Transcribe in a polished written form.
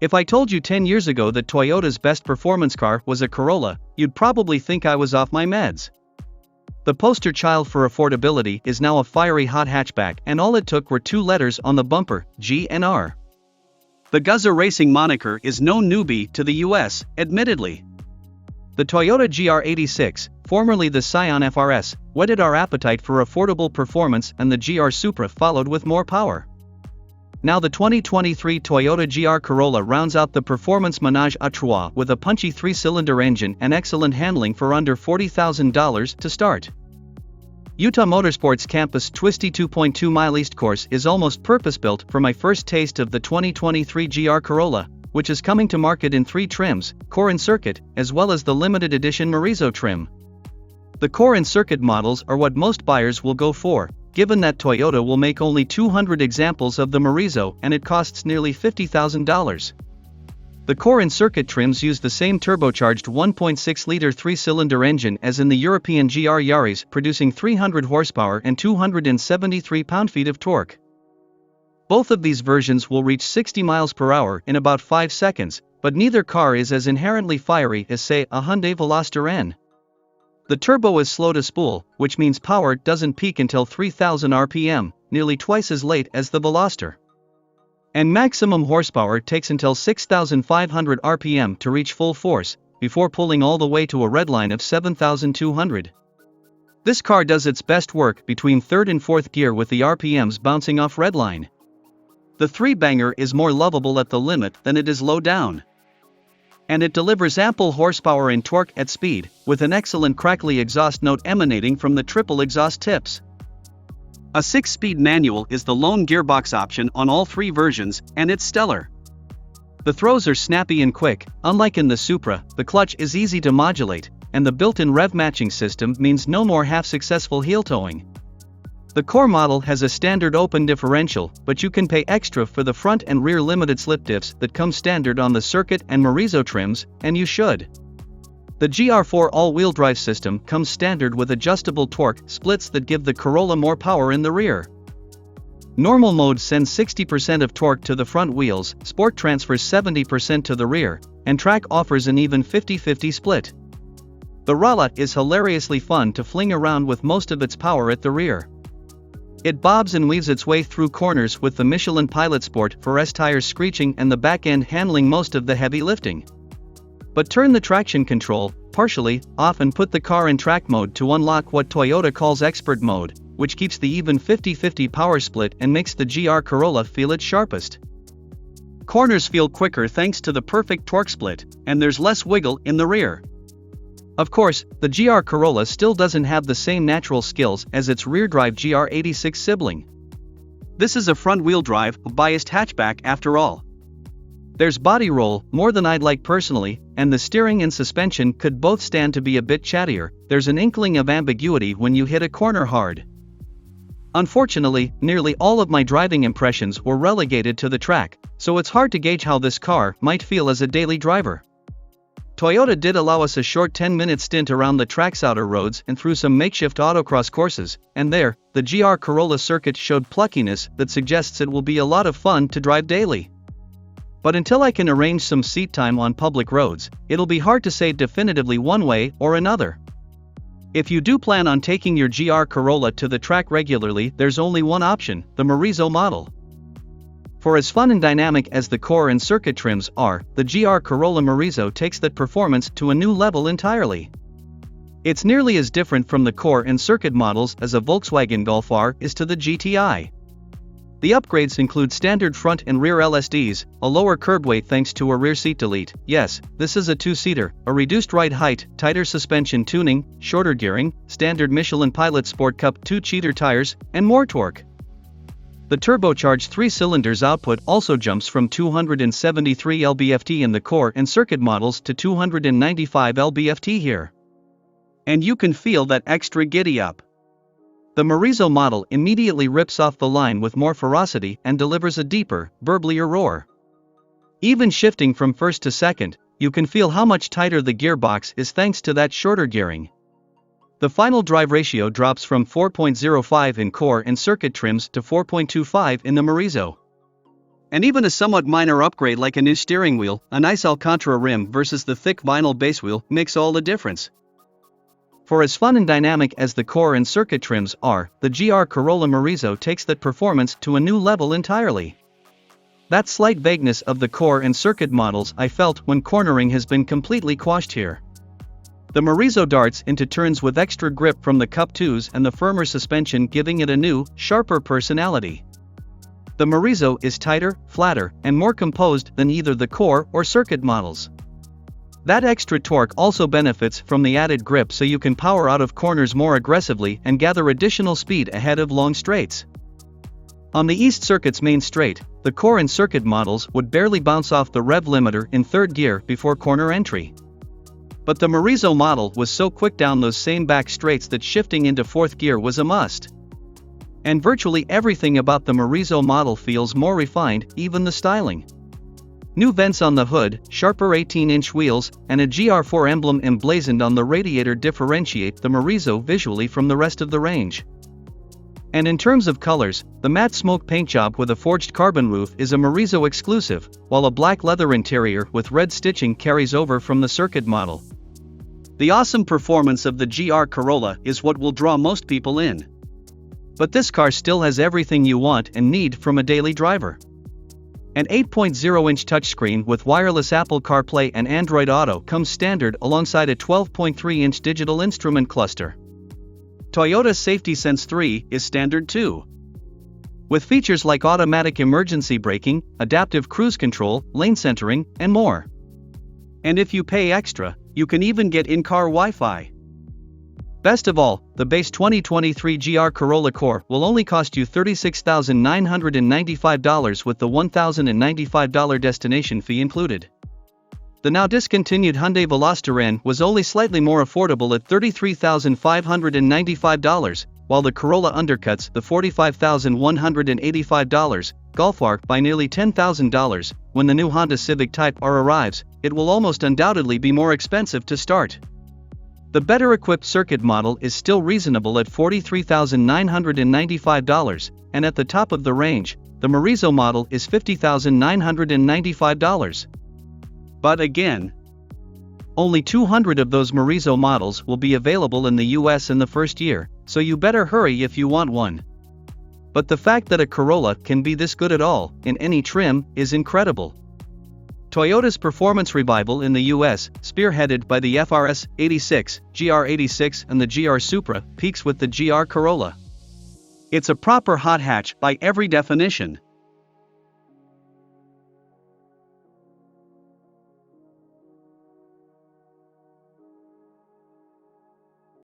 If I told you 10 years ago that Toyota's best performance car was a Corolla, you'd probably think I was off my meds. The poster child for affordability is now a fiery hot hatchback, and all it took were 2 letters on the bumper, G and R. The Guzzer Racing moniker is no newbie to the US, admittedly. The Toyota GR86, formerly the Scion FRS, whetted our appetite for affordable performance, and the GR Supra followed with more power. Now the 2023 Toyota GR Corolla rounds out the performance ménage à trois with a punchy 3-cylinder engine and excellent handling for under $40,000 to start. Utah Motorsports Campus twisty 2.2-mile East course is almost purpose-built for my first taste of the 2023 GR Corolla, which is coming to market in 3 trims, Core and Circuit, as well as the limited edition Morizo trim. The Core and Circuit models are what most buyers will go for, given that Toyota will make only 200 examples of the Morizo and it costs nearly $50,000. The Core and Circuit trims use the same turbocharged 1.6-liter 3-cylinder engine as in the European GR Yaris, producing 300 horsepower and 273 pound-feet of torque. Both of these versions will reach 60 miles per hour in about 5 seconds, but neither car is as inherently fiery as, say, a Hyundai Veloster N. The turbo is slow to spool, which means power doesn't peak until 3,000 RPM, nearly twice as late as the Veloster. And maximum horsepower takes until 6,500 RPM to reach full force, before pulling all the way to a redline of 7,200. This car does its best work between 3rd and 4th gear with the RPMs bouncing off redline. The 3-banger is more lovable at the limit than it is low down. And it delivers ample horsepower and torque at speed, with an excellent crackly exhaust note emanating from the triple exhaust tips. A 6-speed manual is the lone gearbox option on all 3 versions, and it's stellar. The throws are snappy and quick. Unlike in the Supra, the clutch is easy to modulate, and the built-in rev matching system means no more half-successful heel towing. The Core model has a standard open differential, but you can pay extra for the front and rear limited slip diffs that come standard on the Circuit and Morizo trims, and you should. The GR4 all-wheel drive system comes standard with adjustable torque splits that give the Corolla more power in the rear. Normal mode sends 60% of torque to the front wheels, Sport transfers 70% to the rear, and Track offers an even 50-50 split. The Corolla is hilariously fun to fling around with most of its power at the rear. It bobs and weaves its way through corners with the Michelin Pilot Sport 4S tires screeching and the back end handling most of the heavy lifting. But turn the traction control partially off and put the car in track mode to unlock what Toyota calls expert mode, which keeps the even 50-50 power split and makes the GR Corolla feel its sharpest. Corners feel quicker thanks to the perfect torque split, and there's less wiggle in the rear. Of course, the GR Corolla still doesn't have the same natural skills as its rear-drive GR86 sibling. This is a front-wheel drive, biased hatchback after all. There's body roll, more than I'd like personally, and the steering and suspension could both stand to be a bit chattier. There's an inkling of ambiguity when you hit a corner hard. Unfortunately, nearly all of my driving impressions were relegated to the track, so it's hard to gauge how this car might feel as a daily driver. Toyota did allow us a short 10-minute stint around the track's outer roads and through some makeshift autocross courses, and there, the GR Corolla Circuit showed pluckiness that suggests it will be a lot of fun to drive daily. But until I can arrange some seat time on public roads, it'll be hard to say definitively one way or another. If you do plan on taking your GR Corolla to the track regularly, there's only one option, the Morizo model. For as fun and dynamic as the Core and Circuit trims are, the GR Corolla Morizo takes that performance to a new level entirely. It's nearly as different from the Core and Circuit models as a Volkswagen Golf R is to the GTI. The upgrades include standard front and rear LSDs, a lower curb weight thanks to a rear seat delete, yes, this is a 2-seater, a reduced ride height, tighter suspension tuning, shorter gearing, standard Michelin Pilot Sport Cup 2 cheater tires, and more torque. The turbocharged 3-cylinders output also jumps from 273 lb-ft in the Core and Circuit models to 295 lb-ft here. And you can feel that extra giddy-up. The Morizo model immediately rips off the line with more ferocity and delivers a deeper, burblier roar. Even shifting from first to second, you can feel how much tighter the gearbox is thanks to that shorter gearing. The final drive ratio drops from 4.05 in Core and Circuit trims to 4.25 in the Morizo. And even a somewhat minor upgrade like a new steering wheel, a nice Alcantara rim versus the thick vinyl base wheel makes all the difference. For as fun and dynamic as the core and circuit trims are, the GR Corolla Morizo takes that performance to a new level entirely. That slight vagueness of the core and circuit models I felt when cornering has been completely quashed here. The Morizo darts into turns with extra grip from the Cup 2s and the firmer suspension, giving it a new, sharper personality. The Morizo is tighter, flatter, and more composed than either the core or circuit models. That extra torque also benefits from the added grip, so you can power out of corners more aggressively and gather additional speed ahead of long straights. On the East Circuit's main straight, the core and circuit models would barely bounce off the rev limiter in third gear before corner entry. But the Morizo model was so quick down those same back straights that shifting into fourth gear was a must. And virtually everything about the Morizo model feels more refined, even the styling. New vents on the hood, sharper 18-inch wheels, and a GR4 emblem emblazoned on the radiator differentiate the Morizo visually from the rest of the range. And in terms of colors, the matte smoke paint job with a forged carbon roof is a Morizo exclusive, while a black leather interior with red stitching carries over from the circuit model. The awesome performance of the GR Corolla is what will draw most people in. But this car still has everything you want and need from a daily driver. An 8.0-inch touchscreen with wireless Apple CarPlay and Android Auto comes standard alongside a 12.3-inch digital instrument cluster. Toyota's Safety Sense 3 is standard too. With features like automatic emergency braking, adaptive cruise control, lane centering, and more. And if you pay extra, you can even get in-car Wi-Fi. Best of all, the base 2023 GR Corolla Core will only cost you $36,995 with the $1,095 destination fee included. The now discontinued Hyundai Veloster N was only slightly more affordable at $33,595, while the Corolla undercuts the $45,185 Golf R by nearly $10,000. When the new Honda Civic Type R arrives, it will almost undoubtedly be more expensive to start. The better-equipped circuit model is still reasonable at $43,995, and at the top of the range, the Morizo model is $50,995. But again, only 200 of those Morizo models will be available in the US in the first year, so you better hurry if you want one. But the fact that a Corolla can be this good at all, in any trim, is incredible. Toyota's performance revival in the US, spearheaded by the FRS 86, GR 86 and the GR Supra, peaks with the GR Corolla. It's a proper hot hatch by every definition.